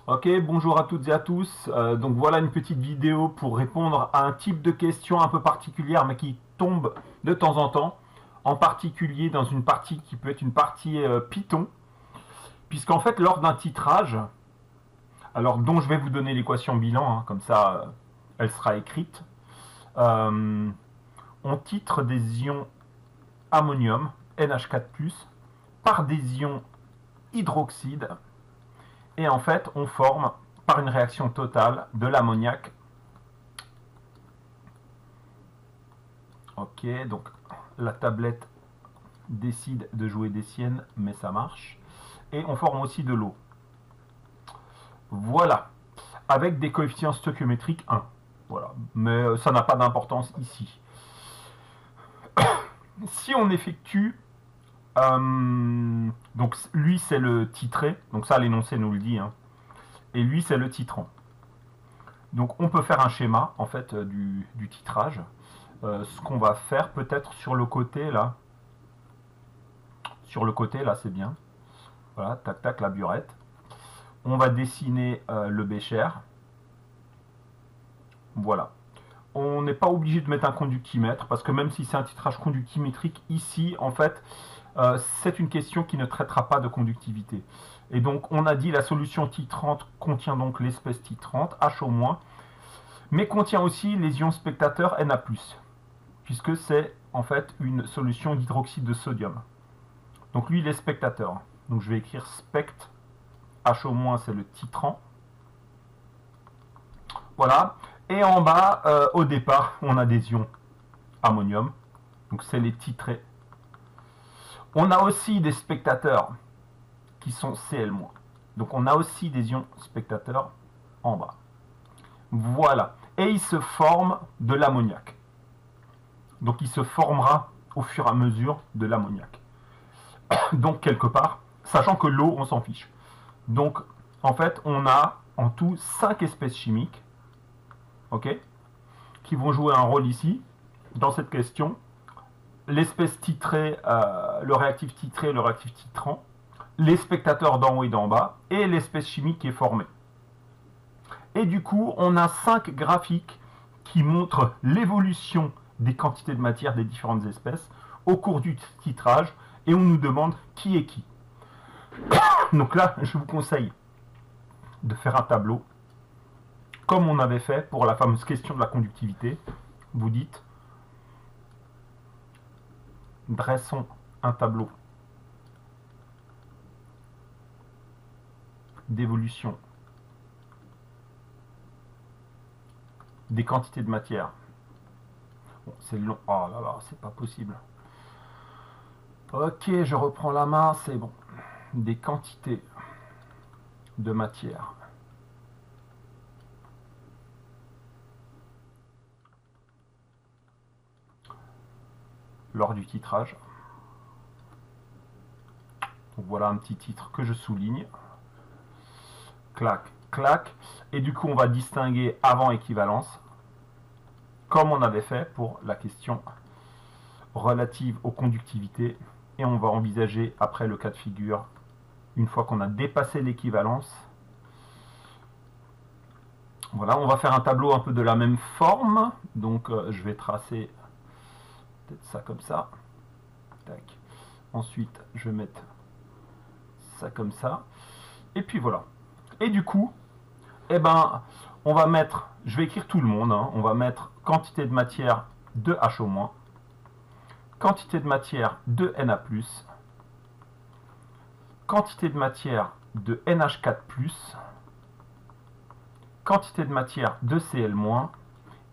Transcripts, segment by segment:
Ok, bonjour à toutes et à tous. Donc voilà une petite vidéo pour répondre à un type de question un peu particulière mais qui tombe de temps en temps, en particulier dans une partie qui peut être une partie Python, puisqu'en fait lors d'un titrage, alors dont je vais vous donner l'équation bilan, hein, comme ça elle sera écrite, euh, on titre des ions ammonium, NH4+, par des ions hydroxyde, et en fait on forme par une réaction totale de l'ammoniac. Ok, donc la tablette décide de jouer des siennes, mais ça marche. Et on forme aussi de l'eau. Voilà, avec des coefficients stoichiométriques 1. Voilà, mais ça n'a pas d'importance ici. Si on effectue, donc lui c'est le titré, donc ça l'énoncé nous le dit, hein, et lui c'est le titrant. Donc on peut faire un schéma en fait du titrage. Ce qu'on va faire peut-être sur le côté là, c'est bien. Voilà, tac tac la burette. On va dessiner le bécher. Voilà. On n'est pas obligé de mettre un conductimètre parce que même si c'est un titrage conductimétrique, ici, en fait, c'est une question qui ne traitera pas de conductivité. Et donc, on a dit la solution titrante contient donc l'espèce titrante, H-, mais contient aussi les ions spectateurs Na+, puisque c'est en fait une solution d'hydroxyde de sodium. Donc lui, il est spectateur. Donc je vais écrire spect, H- c'est le titrant. Voilà. Et en bas, au départ, on a des ions ammonium. Donc c'est les titrés. On a aussi des spectateurs qui sont Cl-. Donc on a aussi des ions spectateurs en bas. Voilà. Et il se forme de l'ammoniac. Donc il se formera au fur et à mesure de l'ammoniac. Donc quelque part, sachant que l'eau, on s'en fiche. Donc en fait, on a en tout 5 espèces chimiques, ok, qui vont jouer un rôle ici, dans cette question. L'espèce titrée, le réactif titré, le réactif titrant, les spectateurs d'en haut et d'en bas, et l'espèce chimique qui est formée. Et du coup, on a 5 graphiques qui montrent l'évolution des quantités de matière des différentes espèces au cours du titrage, et on nous demande qui est qui. Donc là, je vous conseille de faire un tableau, comme on avait fait pour la fameuse question de la conductivité. Vous dites, dressons un tableau d'évolution des quantités de matière. Bon, c'est long. Oh là là, c'est pas possible. Ok, je reprends la main, c'est bon. Des quantités de matière lors du titrage. Donc voilà un petit titre que je souligne. Clac, clac. Et du coup, on va distinguer avant équivalence, comme on avait fait pour la question relative aux conductivités. Et on va envisager après le cas de figure, une fois qu'on a dépassé l'équivalence. Voilà, on va faire un tableau un peu de la même forme. Donc je vais tracer peut-être ça comme ça. Tac. Ensuite, je vais mettre ça comme ça. Et puis voilà. Et du coup, eh ben, on va mettre, je vais écrire tout le monde, hein, on va mettre quantité de matière de H-, quantité de matière de Na+, quantité de matière de NH4+, quantité de matière de Cl-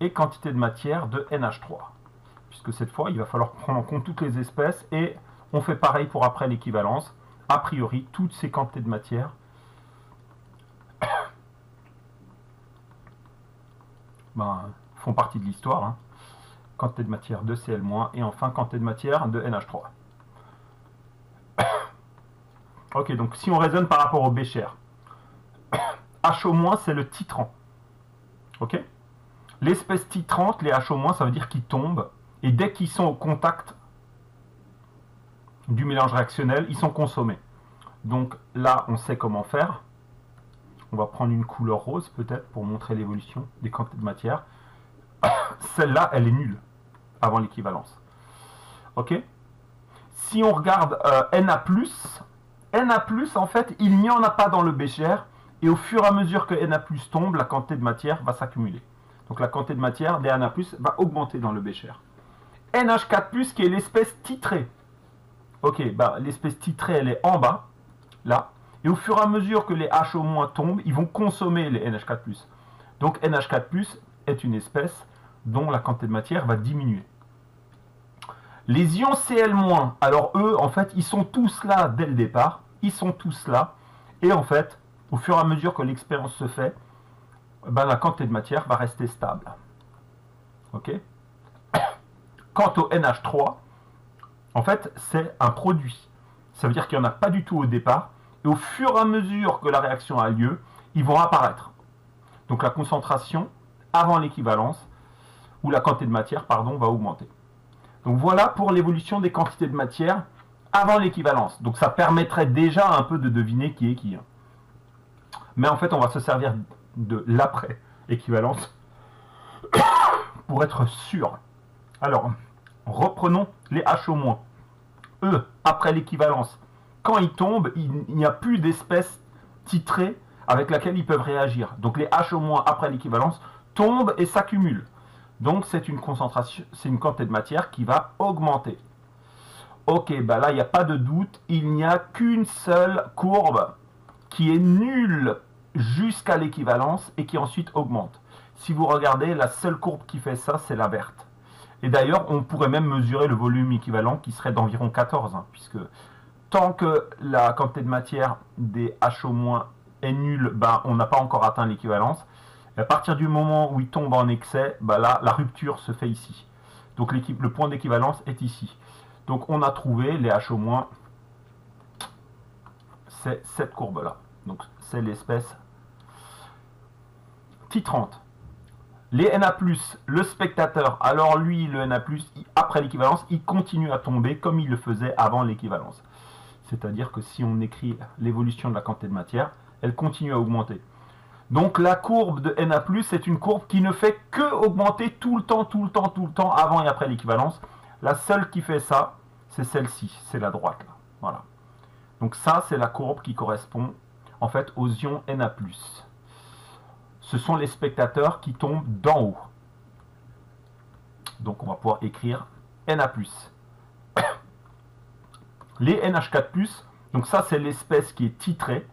et quantité de matière de NH3. Puisque cette fois, il va falloir prendre en compte toutes les espèces et on fait pareil pour après l'équivalence. A priori, toutes ces quantités de matière font partie de l'histoire. Hein. Quantité de matière de Cl- et enfin quantité de matière de NH3. Ok, donc si on raisonne par rapport au bécher, H- c'est le titrant. Ok. L'espèce titrante, les H-, ça veut dire qu'ils tombent, et dès qu'ils sont au contact du mélange réactionnel, ils sont consommés. Donc là, on sait comment faire. On va prendre une couleur rose peut-être pour montrer l'évolution des quantités de matière. Celle-là, elle est nulle avant l'équivalence. Ok. Si on regarde Na+, Na+, en fait, il n'y en a pas dans le bécher. Et au fur et à mesure que Na+ tombe, la quantité de matière va s'accumuler. Donc la quantité de matière des Na+, va augmenter dans le bécher. NH4+, qui est l'espèce titrée. Ok, bah, l'espèce titrée, elle est en bas, là. Et au fur et à mesure que les H- tombent, ils vont consommer les NH4+. Donc NH4+, est une espèce dont la quantité de matière va diminuer. Les ions Cl-, alors eux, en fait, ils sont tous là dès le départ. Ils sont tous là. Et en fait, au fur et à mesure que l'expérience se fait, ben, la quantité de matière va rester stable. Ok. Quant au NH3, en fait, c'est un produit. Ça veut dire qu'il n'y en a pas du tout au départ. Et au fur et à mesure que la réaction a lieu, ils vont apparaître. Donc la concentration avant l'équivalence, ou la quantité de matière, pardon, va augmenter. Donc voilà pour l'évolution des quantités de matière avant l'équivalence. Donc ça permettrait déjà un peu de deviner qui est qui. Mais en fait, on va se servir de l'après-équivalence pour être sûr. Alors, reprenons les H-. Eux, après l'équivalence, quand ils tombent, il n'y a plus d'espèce titrée avec laquelle ils peuvent réagir. Donc les H- après l'équivalence tombent et s'accumulent. Donc c'est une concentration, c'est une quantité de matière qui va augmenter. Ok, bah là il n'y a pas de doute, il n'y a qu'une seule courbe qui est nulle jusqu'à l'équivalence et qui ensuite augmente. Si vous regardez, la seule courbe qui fait ça, c'est la verte. Et d'ailleurs, on pourrait même mesurer le volume équivalent qui serait d'environ 14, puisque tant que la quantité de matière des H- est nulle, bah, on n'a pas encore atteint l'équivalence. À partir du moment où il tombe en excès, bah là, la rupture se fait ici. Donc le point d'équivalence est ici. Donc on a trouvé les H-, c'est cette courbe-là. Donc c'est l'espèce titrante. Les Na+, le spectateur, alors lui, le Na+, après l'équivalence, il continue à tomber comme il le faisait avant l'équivalence. C'est-à-dire que si on écrit l'évolution de la quantité de matière, elle continue à augmenter. Donc la courbe de Na+, c'est une courbe qui ne fait que augmenter tout le temps, tout le temps, tout le temps, avant et après l'équivalence. La seule qui fait ça, c'est celle-ci, c'est la droite. Là. Voilà. Donc ça, c'est la courbe qui correspond en fait aux ions Na+. Ce sont les spectateurs qui tombent d'en haut. Donc on va pouvoir écrire Na+. Les NH4+, donc ça c'est l'espèce qui est titrée.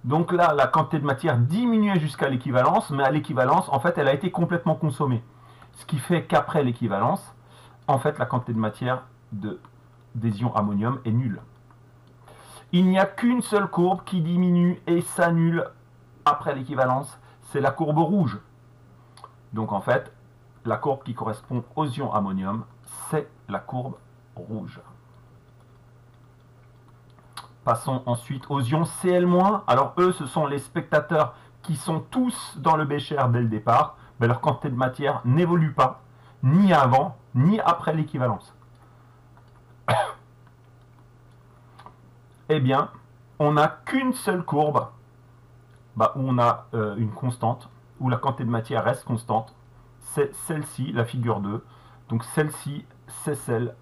Donc là, la quantité de matière diminuait jusqu'à l'équivalence, mais à l'équivalence, en fait, elle a été complètement consommée. Ce qui fait qu'après l'équivalence, en fait, la quantité de matière des ions ammonium est nulle. Il n'y a qu'une seule courbe qui diminue et s'annule après l'équivalence, c'est la courbe rouge. Donc en fait, la courbe qui correspond aux ions ammonium, c'est la courbe rouge. Passons ensuite aux ions Cl-. Alors eux, ce sont les spectateurs qui sont tous dans le bécher dès le départ. Mais leur quantité de matière n'évolue pas, ni avant, ni après l'équivalence. Eh bien, on n'a qu'une seule courbe où on a une constante, où la quantité de matière reste constante. C'est celle-ci, la figure 2. Donc celle-ci, c'est celle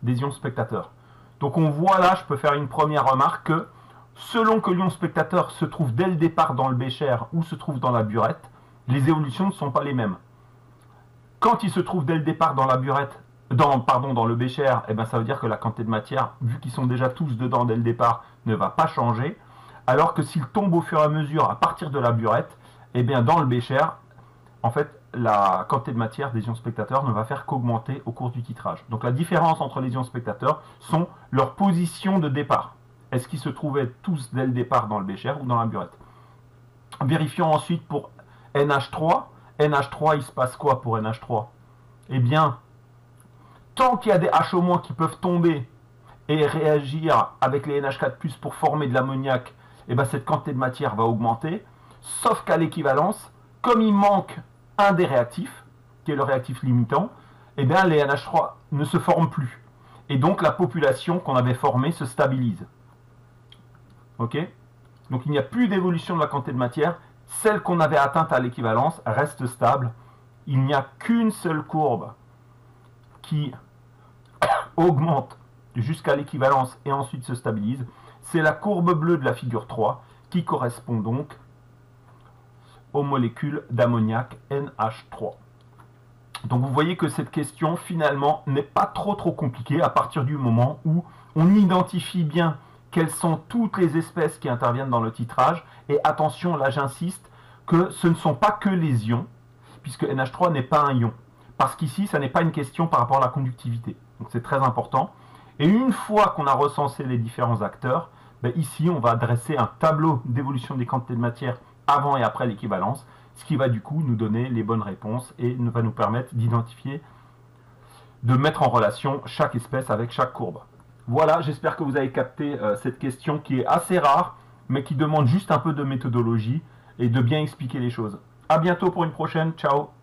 des ions spectateurs. Donc on voit là, je peux faire une première remarque que selon que l'ion spectateur se trouve dès le départ dans le bécher ou se trouve dans la burette, les évolutions ne sont pas les mêmes. Quand il se trouve dès le départ dans la burette, dans le bécher, eh ben ça veut dire que la quantité de matière, vu qu'ils sont déjà tous dedans dès le départ, ne va pas changer. Alors que s'il tombe au fur et à mesure à partir de la burette, eh bien dans le bécher, en fait, la quantité de matière des ions spectateurs ne va faire qu'augmenter au cours du titrage. Donc la différence entre les ions spectateurs sont leur position de départ. Est-ce qu'ils se trouvaient tous dès le départ dans le bécher ou dans la burette? Vérifions ensuite pour NH3. NH3, il se passe quoi pour NH3? Eh bien, tant qu'il y a des H- qui peuvent tomber et réagir avec les NH4+, pour former de l'ammoniac, eh bien cette quantité de matière va augmenter. Sauf qu'à l'équivalence, comme il manque un des réactifs, qui est le réactif limitant, eh bien les NH3 ne se forment plus. Et donc la population qu'on avait formée se stabilise. Ok? Donc il n'y a plus d'évolution de la quantité de matière. Celle qu'on avait atteinte à l'équivalence reste stable. Il n'y a qu'une seule courbe qui augmente jusqu'à l'équivalence et ensuite se stabilise. C'est la courbe bleue de la figure 3 qui correspond donc aux molécules d'ammoniac NH3. Donc vous voyez que cette question finalement n'est pas trop compliquée à partir du moment où on identifie bien quelles sont toutes les espèces qui interviennent dans le titrage. Et attention, là j'insiste, que ce ne sont pas que les ions, puisque NH3 n'est pas un ion. Parce qu'ici, ça n'est pas une question par rapport à la conductivité. Donc c'est très important. Et une fois qu'on a recensé les différents acteurs, ben ici, on va dresser un tableau d'évolution des quantités de matière avant et après l'équivalence, ce qui va du coup nous donner les bonnes réponses et va nous permettre d'identifier, de mettre en relation chaque espèce avec chaque courbe. Voilà, j'espère que vous avez capté cette question qui est assez rare, mais qui demande juste un peu de méthodologie et de bien expliquer les choses. À bientôt pour une prochaine, ciao!